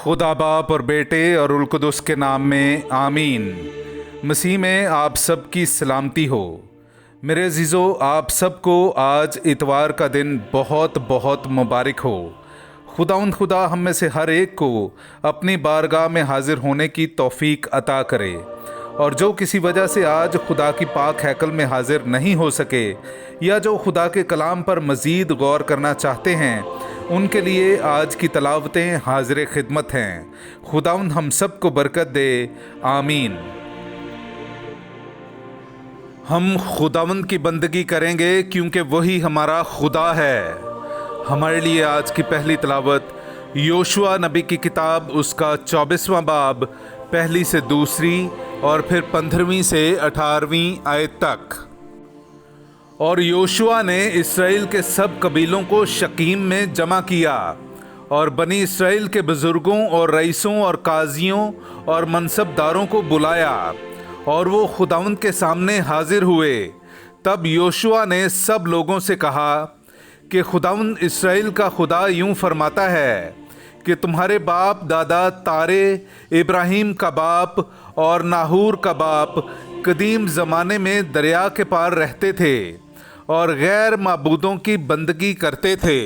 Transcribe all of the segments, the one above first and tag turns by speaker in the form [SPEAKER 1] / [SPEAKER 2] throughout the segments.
[SPEAKER 1] खुदा बाप और बेटे और उल कुदस के नाम में आमीन। मसीह में आप सब की सलामती हो। मेरे अजीज़ों, आप सबको आज इतवार का दिन बहुत बहुत मुबारक हो। खुदा हम में से हर एक को अपनी बारगाह में हाजिर होने की तौफीक अता करे, और जो किसी वजह से आज खुदा की पाक हैकल में हाजिर नहीं हो सके या जो खुदा के कलाम पर मज़ीद गौर करना चाहते हैं, उनके लिए आज की तलावतें हाजिर खिदमत हैं। खुदावंद हम सब को बरकत दे, आमीन। हम खुदावंद की बंदगी करेंगे क्योंकि वही हमारा खुदा है। हमारे लिए आज की पहली तलावत योशुआ नबी की किताब, उसका 24वां बाब, पहली से दूसरी और फिर 15वीं से 18वीं आयत तक। और योशुआ ने इस्राएल के सब कबीलों को शकीम में जमा किया और बनी इस्राएल के बुजुर्गों और रईसों और काजियों और मनसबदारों को बुलाया, और वो खुदावंद के सामने हाजिर हुए। तब योशुआ ने सब लोगों से कहा कि खुदावंद इस्राएल का खुदा यूं फरमाता है कि तुम्हारे बाप दादा तारे, इब्राहिम का बाप और नाहूर का बाप कदीम ज़माने में दरिया के पार रहते थे और गैर माबूदों की बंदगी करते थे।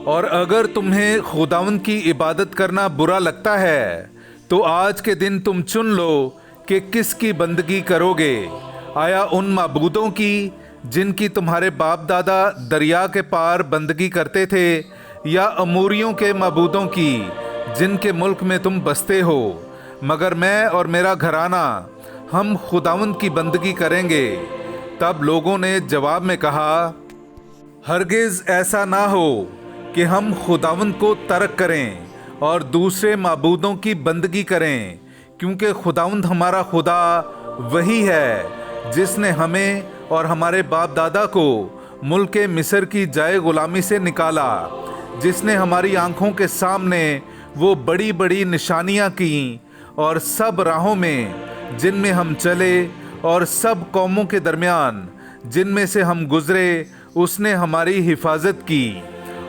[SPEAKER 1] और अगर तुम्हें खुदावंद की इबादत करना बुरा लगता है तो आज के दिन तुम चुन लो कि किसकी बंदगी करोगे, आया उन माबूदों की जिनकी तुम्हारे बाप दादा दरिया के पार बंदगी करते थे, या अमूरियों के माबूदों की जिनके मुल्क में तुम बसते हो। मगर मैं और मेरा घराना हम खुदावंद की बंदगी करेंगे। तब लोगों ने जवाब में कहा, हरगिज़ ऐसा ना हो कि हम खुदावंद को तर्क करें और दूसरे माबूदों की बंदगी करें, क्योंकि खुदावंद हमारा खुदा वही है जिसने हमें और हमारे बाप दादा को मुल्क मिस्र की जाए गुलामी से निकाला, जिसने हमारी आंखों के सामने वो बड़ी बड़ी निशानियां की, और सब राहों में जिनमें हम चले और सब कौमों के दरमियान जिनमें से हम गुजरे उसने हमारी हिफाजत की।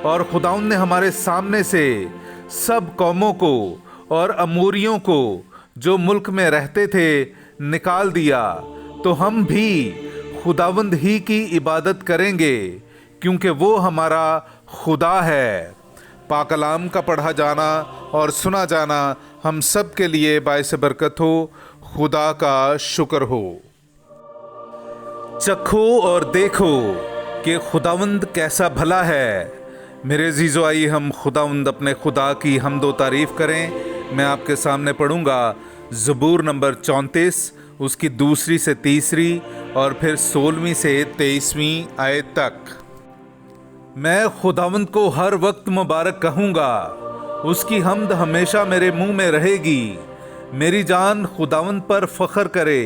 [SPEAKER 1] और खुदावंद ने हमारे सामने से सब कौमों को और अमूरियों को जो मुल्क में रहते थे निकाल दिया। तो हम भी खुदावंद ही की इबादत करेंगे, क्योंकि वो हमारा खुदा है। पाक कलाम का पढ़ा जाना और सुना जाना हम सब के लिए बाइस बरकत हो। खुदा का शुक्र हो। चखो और देखो कि खुदावंद कैसा भला है। मेरे अजीज़ों, आइए हम खुदावंद अपने खुदा की हम्दो तारीफ़ करें। मैं आपके सामने पढ़ूंगा ज़बूर नंबर 34, उसकी दूसरी से तीसरी और फिर 16वीं से 23वीं आयत तक। मैं खुदावंद को हर वक्त मुबारक कहूँगा, उसकी हम्द हमेशा मेरे मुंह में रहेगी। मेरी जान खुदावंद पर फ़ख्र करे,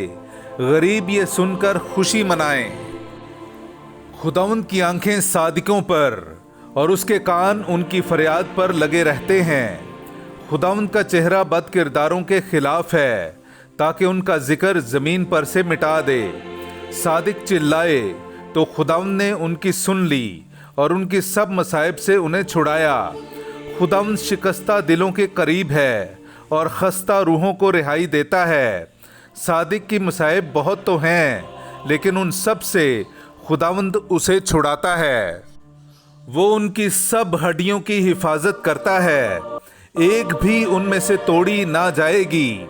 [SPEAKER 1] गरीब ये सुनकर खुशी मनाएं। खुदावंद की आंखें सादिकों पर और उसके कान उनकी फरियाद पर लगे रहते हैं। खुदावंद का चेहरा बद किरदारों के खिलाफ है, ताकि उनका जिक्र ज़मीन पर से मिटा दे। सादिक चिल्लाए तो खुदावंद ने उनकी सुन ली और उनकी सब मसाइब से उन्हें छुड़ाया। खुदावंद शिकस्ता दिलों के करीब है और खस्ता रूहों को रिहाई देता है। सादिक की मसाइब बहुत तो हैं, लेकिन उन सब से खुदावंद उसे छुड़ाता है। वो उनकी सब हड्डियों की हिफाजत करता है, एक भी उनमें से तोड़ी ना जाएगी।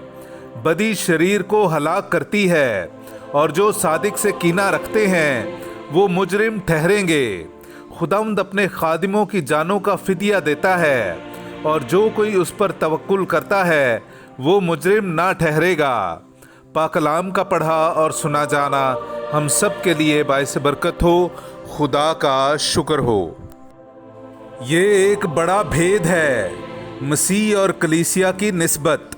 [SPEAKER 1] बदी शरीर को हलाक करती है, और जो सादिक से कीना रखते हैं वो मुजरिम ठहरेंगे। खुदावंद अपने खादिमों की जानों का फिदिया देता है, और जो कोई उस पर तवक्कुल करता है वो मुजरिम ना ठहरेगा। पाक कलाम का पढ़ा और सुना जाना हम सब के लिए बाइस बरकत हो। खुदा का शुक्र हो। ये एक बड़ा भेद है, मसीह और कलीसिया की निस्बत।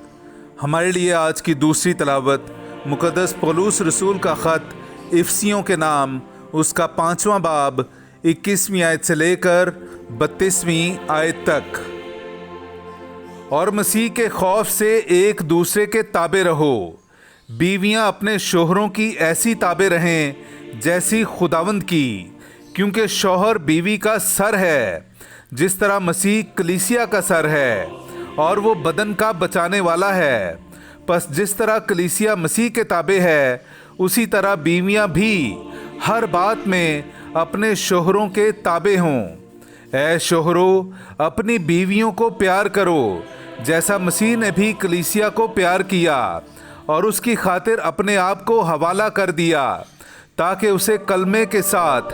[SPEAKER 1] हमारे लिए आज की दूसरी तलावत मुक़द्दस पौलुस रसूल का ख़त इफसियों के नाम, उसका 5वां बाब, 21वीं आयत से लेकर 32वीं आयत तक। और मसीह के खौफ से एक दूसरे के ताबे रहो। बीवियां अपने शोहरों की ऐसी ताबे रहें जैसी खुदावंद की, क्योंकि शौहर बीवी का सर है, जिस तरह मसीह कलीसिया का सर है, और वो बदन का बचाने वाला है। बस जिस तरह कलीसिया मसीह के ताबे है, उसी तरह बीवियां भी हर बात में अपने शोहरों के ताबे हों। ऐ शोहरों, अपनी बीवियों को प्यार करो, जैसा मसीह ने भी कलीसिया को प्यार किया और उसकी खातिर अपने आप को हवाला कर दिया, ताकि उसे कलमे के साथ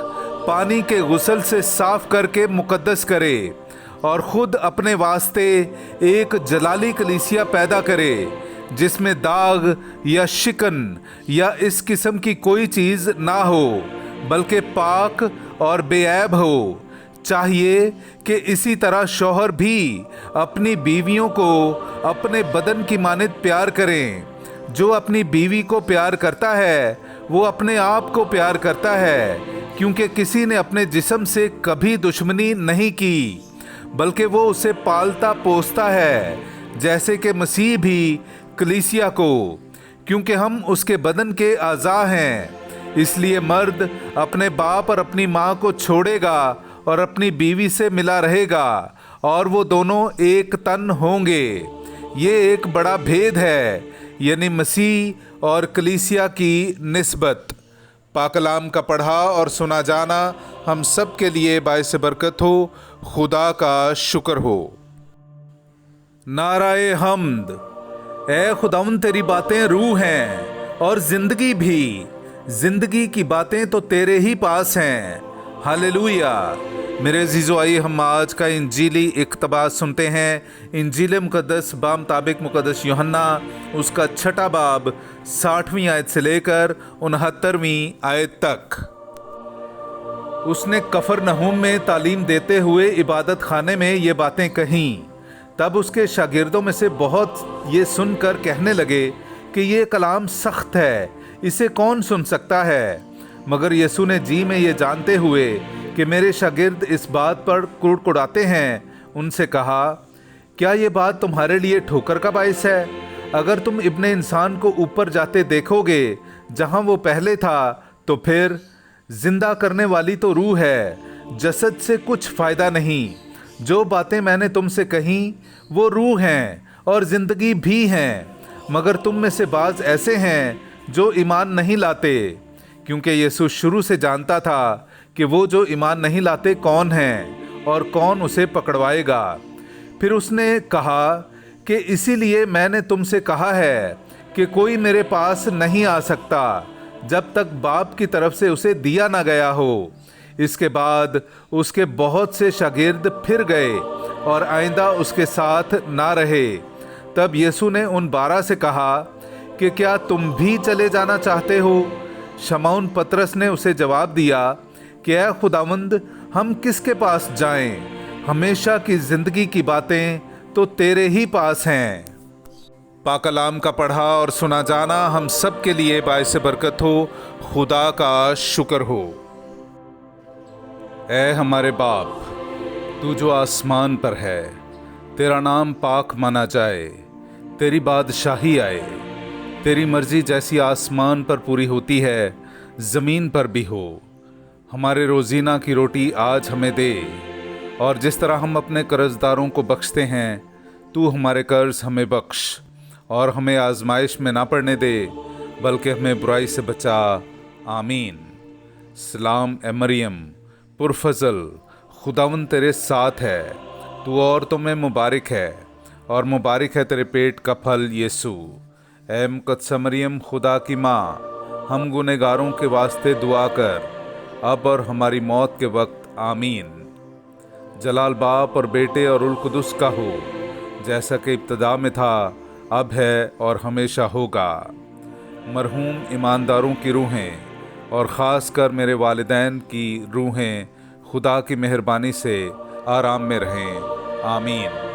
[SPEAKER 1] पानी के गुस्ल से साफ करके मुकद्दस करे और खुद अपने वास्ते एक जलाली कलीसिया पैदा करे, जिसमें दाग या शिकन या इस किस्म की कोई चीज़ ना हो, बल्कि पाक और बेऐब हो। चाहिए कि इसी तरह शौहर भी अपनी बीवियों को अपने बदन की मानित प्यार करें। जो अपनी बीवी को प्यार करता है वो अपने आप को प्यार करता है, क्योंकि किसी ने अपने जिस्म से कभी दुश्मनी नहीं की, बल्कि वो उसे पालता पोसता है, जैसे कि मसीह भी कलीसिया को, क्योंकि हम उसके बदन के आज़ा हैं। इसलिए मर्द अपने बाप और अपनी माँ को छोड़ेगा और अपनी बीवी से मिला रहेगा और वो दोनों एक तन होंगे। ये एक बड़ा भेद है, यानी मसीह और कलीसिया की निस्बत। पाकलाम का पढ़ा और सुना जाना हम सब के लिए बाइस बरकत हो। खुदा का शुक्र हो। नाराए हम्द। ए खुदावंद, तेरी बातें रूह हैं और जिंदगी भी। जिंदगी की बातें तो तेरे ही पास हैं। हालेलुया। मेरे अजीज़ो, आइए हम आज का इंजीली इक़्तिबास सुनते हैं। इंजील मुक़द्दस बामुताबिक मुक़द्दस यूहन्ना उसका 6 बाब 60वीं आयत से लेकर 69वीं आयत तक। उसने कफरनहूम में तालीम देते हुए इबादत खाने में ये बातें कहीं। तब उसके शागिर्दों में से बहुत ये सुनकर कहने लगे कि ये कलाम सख्त है, इसे कौन सुन सकता है। मगर यीशु ने जी में ये जानते हुए कि मेरे शागिर्द इस बात पर कुड़कुड़ाते हैं, उनसे कहा, क्या ये बात तुम्हारे लिए ठोकर का बाइस है? अगर तुम इब्ने इंसान को ऊपर जाते देखोगे जहां वो पहले था, तो फिर जिंदा करने वाली तो रूह है, जसद से कुछ फ़ायदा नहीं। जो बातें मैंने तुमसे कहीं वो रूह हैं और ज़िंदगी भी हैं, मगर तुम में से बाज़ ऐसे हैं जो ईमान नहीं लाते। क्योंकि यीशु शुरू से जानता था कि वो जो ईमान नहीं लाते कौन हैं और कौन उसे पकड़वाएगा। फिर उसने कहा कि इसीलिए मैंने तुमसे कहा है कि कोई मेरे पास नहीं आ सकता जब तक बाप की तरफ से उसे दिया ना गया हो। इसके बाद उसके बहुत से शागिर्द फिर गए और आइंदा उसके साथ ना रहे। तब यीशु ने उन 12 से कहा कि क्या तुम भी चले जाना चाहते हो? शमौन पतरस ने उसे जवाब दिया कि ऐ खुदावंद, हम किसके पास जाएं? हमेशा की ज़िंदगी की बातें तो तेरे ही पास हैं। पाकलाम का पढ़ा और सुना जाना हम सब के लिए बाइस बरकत हो। खुदा का शुक्र हो। ऐ हमारे बाप, तू जो आसमान पर है, तेरा नाम पाक माना जाए, तेरी बादशाही आए, तेरी मर्जी जैसी आसमान पर पूरी होती है ज़मीन पर भी हो। हमारे रोज़ीना की रोटी आज हमें दे, और जिस तरह हम अपने कर्जदारों को बख्शते हैं, तू हमारे कर्ज हमें बख्श, और हमें आजमाइश में ना पड़ने दे, बल्कि हमें बुराई से बचा। आमीन। सलाम ए मरियम, पुरफज़ल, खुदावंद तेरे साथ है, तू औरतों में मुबारक है, और मुबारक है तेरे पेट का फल यीशु। ऐ मुक़द्दस मरियम, खुदा की माँ, हम गुनहगारों के वास्ते दुआ कर, अब और हमारी मौत के वक्त। आमीन। जलाल बाप और बेटे और उल कुदस का हो, जैसा कि इब्तदा में था, अब है और हमेशा होगा। मरहूम ईमानदारों की रूहें और ख़ास कर मेरे वालिदैन की रूहें खुदा की मेहरबानी से आराम में रहें। आमीन।